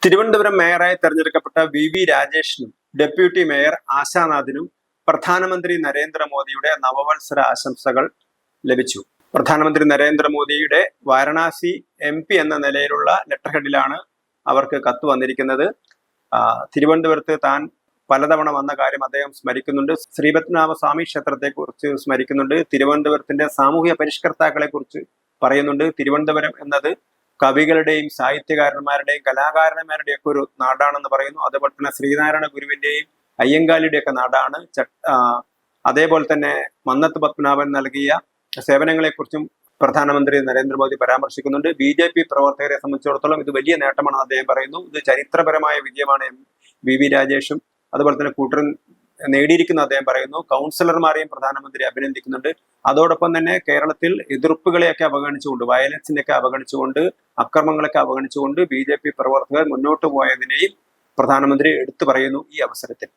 തിരുവനന്തപുരം മേയറായി തെരഞ്ഞെടുക്കപ്പെട്ട V രാജേഷിനും deputy mayor ആശാനാഥിനും പ്രധാനമന്ത്രി നരേന്ദ്രമോദിയുടെ നവവത്സര ആശംസകൾ ലഭിച്ചു. പ്രധാനമന്ത്രി നരേന്ദ്രമോദിയുടെ വാരണാസി MP എന്ന നിലയിലുള്ള ലെറ്റർ ഹെഡിലാണ് അവർക്ക് കത്ത് വന്നിരിക്കുന്നത്. തിരുവനന്തപുരത്ത് താൻ പലതവണ വന്ന കാര്യം അദ്ദേഹം സ്മരിക്കുന്നുണ്ട്. ശ്രീപത്മനാഭ സ്വാമി ക്ഷേത്രത്തെ കുറിച്ച് സ്മരിക്കുന്നുണ്ട്. തിരുവനന്തപുരത്തിന്റെ സാമൂഹ്യ പരിഷ്കർത്താക്കളെ കുറിച്ച് പറയുന്നുണ്ട്. തിരുവനന്തപുരം എന്നത് കവികളുടെയും സാഹിത്യകാരന്മാരുടെയും കലാകാരന്മാരുടെയും ഒക്കെ ഒരു നാടാണെന്ന് പറയുന്നു. അതുപോലെ തന്നെ ശ്രീനാരായണ ഗുരുവിന്റെയും അയ്യങ്കാളിയുടെ ഒക്കെ നാടാണ്. അതേപോലെ തന്നെ മന്നത്ത് പത്മനാഭൻ നൽകിയ സേവനങ്ങളെക്കുറിച്ചും പ്രധാനമന്ത്രി നരേന്ദ്രമോദി പരാമർശിക്കുന്നുണ്ട്. BJP പ്രവർത്തകരെ സംബന്ധിച്ചിടത്തോളം ഇത് വലിയ നേട്ടമാണെന്ന് അദ്ദേഹം പറയുന്നു. ഇത് ചരിത്രപരമായ വിജയമാണ് വി രാജേഷും അതുപോലെ തന്നെ കൂട്ടരും നേടിയിരിക്കുന്ന അദ്ദേഹം പറയുന്നു. കൗൺസിലർമാരെയും പ്രധാനമന്ത്രി അഭിനന്ദിക്കുന്നുണ്ട്. അതോടൊപ്പം തന്നെ കേരളത്തിൽ എതിർപ്പുകളെയൊക്കെ അവഗണിച്ചുകൊണ്ട്, വയലൻസിനെയൊക്കെ അവഗണിച്ചുകൊണ്ട്, അക്രമങ്ങളൊക്കെ അവഗണിച്ചുകൊണ്ട് BJP പ്രവർത്തകർ മുന്നോട്ട് പോയതിനെയും പ്രധാനമന്ത്രി എടുത്തു പറയുന്നു ഈ അവസരത്തിൽ.